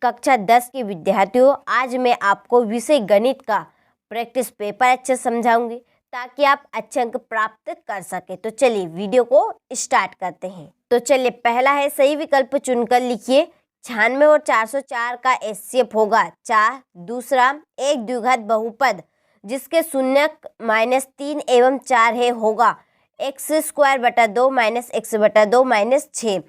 कक्षा 10 के विद्यार्थियों, आज मैं आपको विषय गणित का प्रैक्टिस पेपर अच्छे समझाऊंगी ताकि आप अच्छे अंक प्राप्त कर सके। तो चलिए वीडियो को स्टार्ट करते हैं। तो चलिए, पहला है सही विकल्प चुनकर लिखिए। 96 और 404 का एचसीएफ होगा 4। दूसरा, एक द्विघात बहुपद जिसके शून्यक -3 एवं 4 है होगा x² 2 -x/2 -6।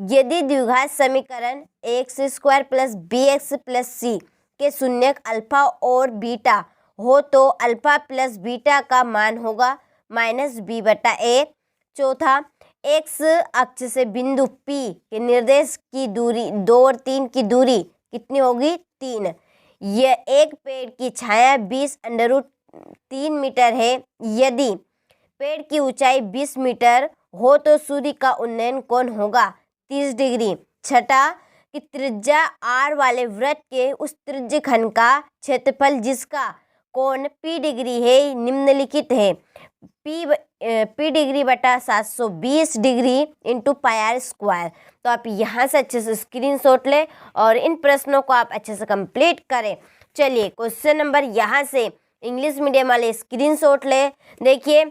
यदि द्विघात समीकरण ax² + bx + c के शून्यक अल्फा और बीटा हो तो अल्फा + बीटा का मान होगा -b/a। चौथा, x अक्ष से बिंदु P के निर्देश की दूरी 2 और 3 की दूरी कितनी होगी? 3। यह एक पेड़ की छाया 20√3 मीटर है। यदि पेड़ की ऊंचाई 20 मीटर हो तो सूर्य का उन्नयन कोण होगा 30 डिग्री। छठा, कि त्रिज्या r वाले वृत्त के उस त्रिज्य खंड का क्षेत्रफल जिसका कोण p डिग्री है निम्नलिखित है। p डिग्री बटा 720 डिग्री इंटू πr²। तो आप यहाँ से अच्छे से स्क्रीनशॉट लें और इन प्रश्नों को आप अच्छे से कंप्लीट करें। चलिए, क्वेश्चन नंबर यहाँ से इंग्लिश मीडियम वाले स्क्रीनशॉट लें। देखिए,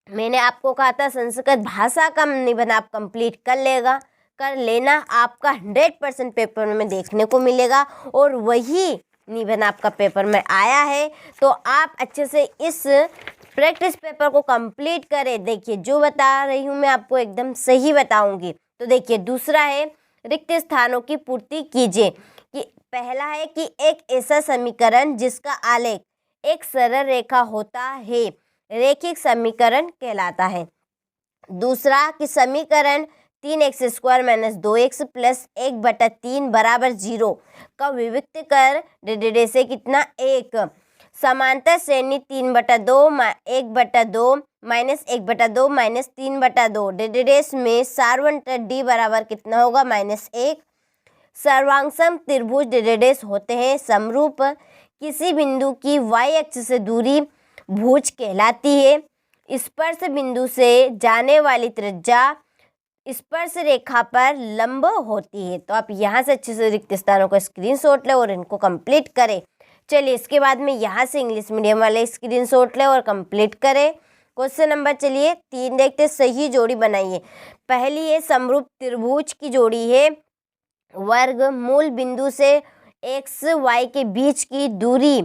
मैंने आपको कहा था संस्कृत भाषा का निबंध आप कंप्लीट कर लेना। आपका 100% पेपर में देखने को मिलेगा और वही निबंध आपका पेपर में आया है। तो आप अच्छे से इस प्रैक्टिस पेपर को कंप्लीट करें। देखिए, जो बता रही हूँ मैं आपको एकदम सही बताऊंगी। तो देखिए, दूसरा है रिक्त स्थानों की पूर्ति कीजिए। कि पहला है कि एक ऐसा समीकरण जिसका आलेख एक सरल रेखा होता है रैखिक समीकरण कहलाता है। दूसरा, कि समीकरण 3x² - 2x + 1/3 = 0 का विविक्त कर डेडेडे से कितना? 1। समांतर श्रेणी 3/2 1/2 -1/2 -3/2 डेडेडेस में सार्वंत्र d बराबर कितना होगा? -1। सर्वांगसम त्रिभुज डेडेडेस होते हैं समरूप। किसी बिंदु की y अक्ष से दूरी भुज कहलाती है। स्पर्श बिंदु से जाने वाली त्रिज्या स्पर्श रेखा पर लंब होती है। तो आप यहाँ से अच्छे से रिक्त स्थानों का स्क्रीनशॉट लें और इनको कंप्लीट करें। चलिए, इसके बाद में यहाँ से इंग्लिश मीडियम वाले स्क्रीनशॉट लें और कंप्लीट करें। क्वेश्चन नंबर चलिए 3 देखते। सही जोड़ी बनाइए। पहली है समरूप त्रिभुज की जोड़ी है वर्ग मूल बिंदु से x y के बीच की दूरी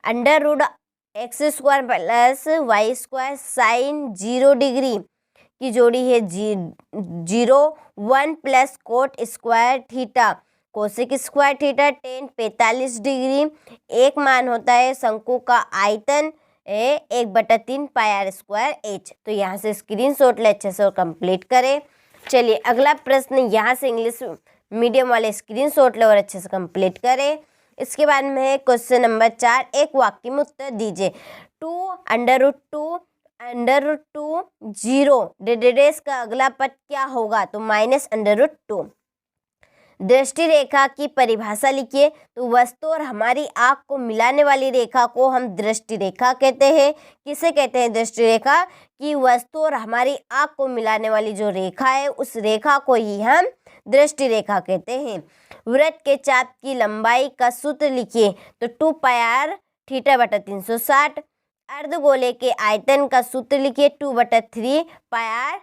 √x² + y² sin 0 डिग्री की जोड़ी है 0 1 + cot² theta cosec square theta tan 45 degree. एक मान होता है शंकु का आयतन 1/3 πr²h। तो यहाँ से स्क्रीनशॉट ले अच्छे से और कंप्लीट करें। चलिए, अगला प्रश्न यहाँ से इंग्लिश मीडियम वाले स्क्रीनशॉट ले और अच्छे से कंप्लीट करें। इसके बाद में है क्वेश्चन नंबर 4। एक वाक्य में उत्तर दीजिए। 2 √2 0 डेडेडेस का अगला पद क्या होगा? तो -√2। दृष्टि रेखा की परिभाषा लिखिए। तो वस्तु और हमारी आँख को मिलाने वाली रेखा को हम दृष्टि रेखा कहते हैं। किसे कहते हैं दृष्टि रेखा? कि वस्तु और हमारी आँख को मिलाने वाली जो रेखा है उस रेखा को ही हम दृष्टि रेखा कहते हैं। वृत्त के चाप की लंबाई का सूत्र लिखिए। तो 2πr θ/360। अर्धगोले के आयतन का सूत्र लिखिए 2/3 πr³।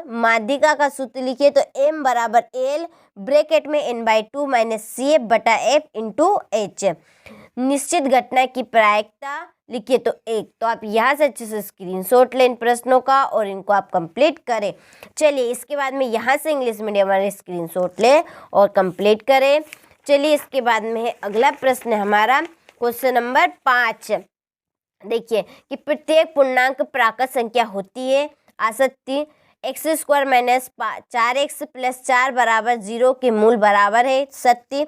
माध्यिका का सूत्र लिखिए। तो m = l ब्रैकेट में n/2 - cf/f × h। निश्चित घटना की प्रायिकता लिखिए। तो 1। तो आप यहाँ से अच्छे से स्क्रीनशॉट लें इन प्रश्नों का और इनको आप कंप्लीट करें। चलिए, इसके बाद में यहाँ से इंग्लिश मीडियम वाले स्क्रीनशॉट लें और कंप्लीट करें। चलिए, इसके बाद में है अगला प्रश्न हमारा क्वेश्चन नंबर 5। देखिए, कि प्रत्येक पूर्णांक प्राकृत संख्या होती है। आसक्ति x² - 4x + 4 = 0 के मूल बराबर है। सत्य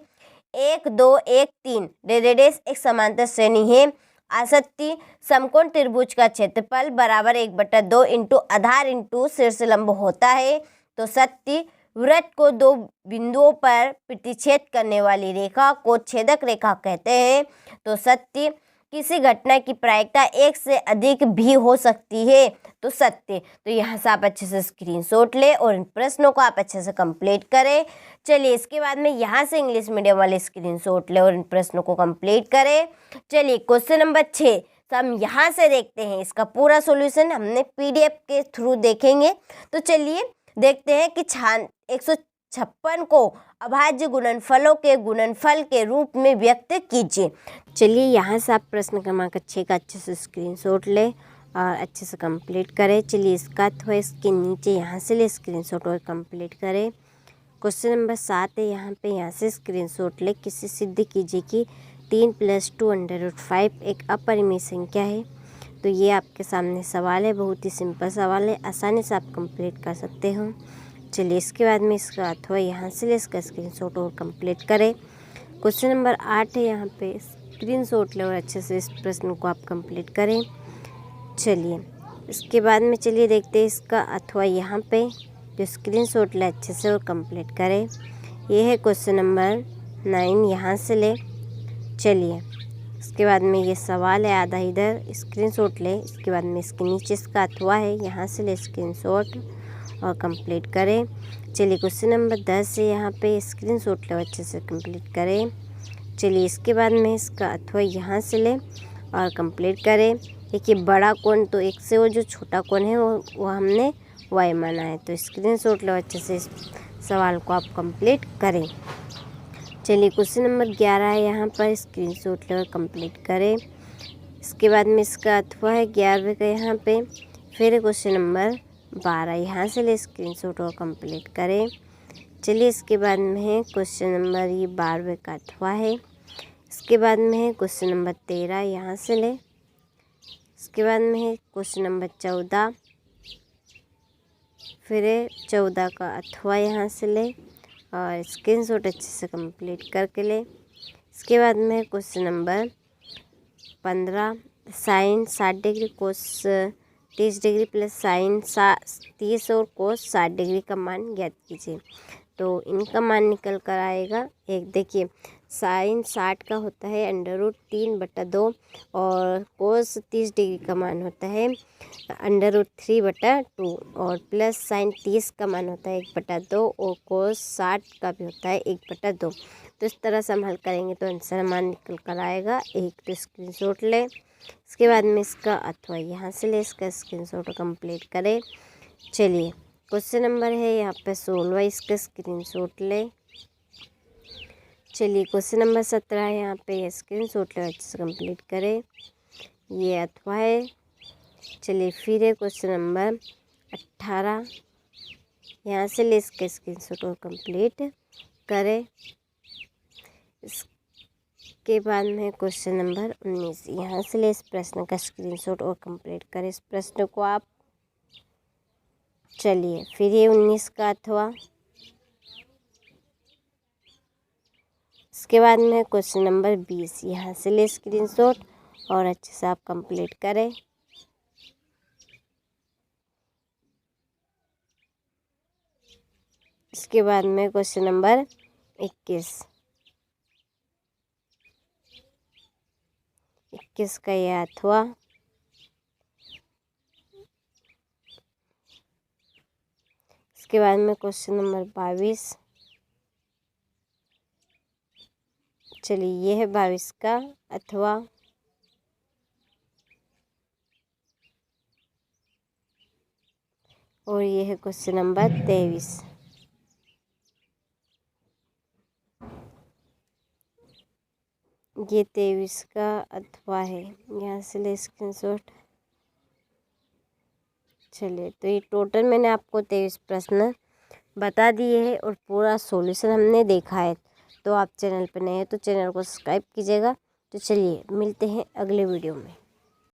1 2 1 3 डेडेडेस एक समांतर श्रेणी है। आसक्ति समकोण त्रिभुज का क्षेत्रफल बराबर 1/2 इंटू आधार इंटू शीर्ष लंब होता है। तो सत्य वृत्त को 2 बिंदुओं पर प्रतिच्छेद करने वाली रेखा को छेदक रेखा कहते हैं। तो सत्य। किसी घटना की प्रायिकता एक से अधिक भी हो सकती है तो सत्य। तो यहाँ से आप अच्छे से स्क्रीनशॉट ले और इन प्रश्नों को आप अच्छे से कंप्लीट करें। चलिए इसके बाद में यहाँ से इंग्लिश मीडियम वाले स्क्रीनशॉट ले और इन प्रश्नों को कंप्लीट करें। चलिए क्वेश्चन नंबर 6 तो हम यहाँ से देखते हैं, इसका पूरा सॉल्यूशन हमने पीडीएफ के थ्रू देखेंगे। तो चलिए देखते हैं कि 156 को अभाज्य गुणनफलों के गुणनफल के रूप में व्यक्त कीजिए। चलिए यहाँ से आप प्रश्न क्रमांक 6 का अच्छे से स्क्रीनशॉट ले और अच्छे से कंप्लीट करें। चलिए इसका अथवा इसके नीचे यहाँ से ले स्क्रीनशॉट और कंप्लीट करें। क्वेश्चन नंबर 7 है, यहाँ से स्क्रीनशॉट ले। किसी सिद्ध कीजिए कि 3 + 2√5 एक अपरिमेय संख्या है। तो ये आपके सामने सवाल है, बहुत ही सिंपल सवाल है, आसानी से आप कंप्लीट कर सकते हो। चलिए इसके बाद में इसका अथवा यहाँ से ले इसका स्क्रीनशॉट और कंप्लीट करें। क्वेश्चन नंबर 8 है, यहाँ पे स्क्रीनशॉट ले और अच्छे से इस प्रश्न को आप कंप्लीट करें। चलिए इसके बाद में चलिए देखते हैं इसका अथवा यहाँ पे जो स्क्रीनशॉट ले अच्छे से और कंप्लीट करें। ये है क्वेश्चन नंबर 9, यहाँ से ले। चलिए इसके बाद में ये सवाल है, आधा इधर स्क्रीनशॉट ले। इसके बाद में इसके नीचे इसका अथवा है, यहाँ से ले स्क्रीनशॉट और कंप्लीट करें। चलिए क्वेश्चन नंबर 10 है, यहाँ पे स्क्रीनशॉट ले अच्छे से कंप्लीट करें। चलिए इसके बाद में इसका अथवा यहाँ से ले और कंप्लीट करें। देखिए बड़ा कोण तो x से, वो जो छोटा कोण है वो हमने y माना है। तो स्क्रीनशॉट लो, अच्छे से इस सवाल को आप कंप्लीट करें। चलिए क्वेश्चन नंबर 11 है, यहाँ पर स्क्रीनशॉट ले और कंप्लीट करें। इसके बाद में इसका अथवा है 11वें का यहाँ पे। फिर क्वेश्चन नंबर 12, यहाँ से ले स्क्रीनशॉट और कंप्लीट करें। चलिए इसके बाद में है क्वेश्चन नंबर ये 12वें का अथवा है। इसके बाद में है क्वेश्चन नंबर 13, यहाँ से ले। इसके बाद में है क्वेश्चन नंबर 14, फिर 14 का अथवा यहाँ से ले और स्क्रीनशॉट अच्छे से कंप्लीट करके ले। इसके बाद में है question number 15, sine 60 degree cos 30 degree plus sine 30 और कोस 60 डिग्री का मान ज्ञात कीजिए। तो इनका मान निकल कर आएगा एक। देखिए साइन 60 का होता है √3/2 और कोस 30 डिग्री का मान होता है √3/2 और प्लस साइन 30 का मान होता है 1/2 और कोस 60 का भी होता है 1/2। तो इस तरह से हम हल करेंगे तो आंसर मान निकल कर आएगा 1। तो स्क्रीनशॉट ले। इसके बाद में इसका अथवा यहाँ से ले इसका स्क्रीनशॉट कंप्लीट करें। चलिए क्वेश्चन नंबर है यहाँ पे 16, इसका स्क्रीनशॉट ले। चलिए क्वेश्चन नंबर 17 है, यहाँ पे स्क्रीनशॉट ले अच्छे से कंप्लीट करें। ये अथवा है। चलिए फिर है क्वेश्चन नंबर 18, यहाँ से ले इसका स्क्रीनशॉट और कंप्लीट करें। इसके बाद में क्वेश्चन नंबर 19, यहाँ से ले इस प्रश्न का स्क्रीनशॉट और कंप्लीट करें इस प्रश्न को आप। चलिए फिर ये 19 का अथवा। इसके बाद में क्वेश्चन नंबर 20, यहाँ से ले स्क्रीनशॉट और अच्छे से आप कंप्लीट करें। इसके बाद में क्वेश्चन नंबर 21 का यह अथवा। इसके बाद में क्वेश्चन नंबर 22। चलिए ये है 22 का अथवा। और ये है क्वेश्चन नंबर 23। ये 23 का अथवा है, यहाँ से ले स्क्रीनशॉट। चलिए तो ये टोटल मैंने आपको 23 प्रश्न बता दिए हैं और पूरा सॉल्यूशन हमने देखा है। तो आप चैनल पर नए हैं तो चैनल को सब्सक्राइब कीजिएगा। तो चलिए मिलते हैं अगले वीडियो में।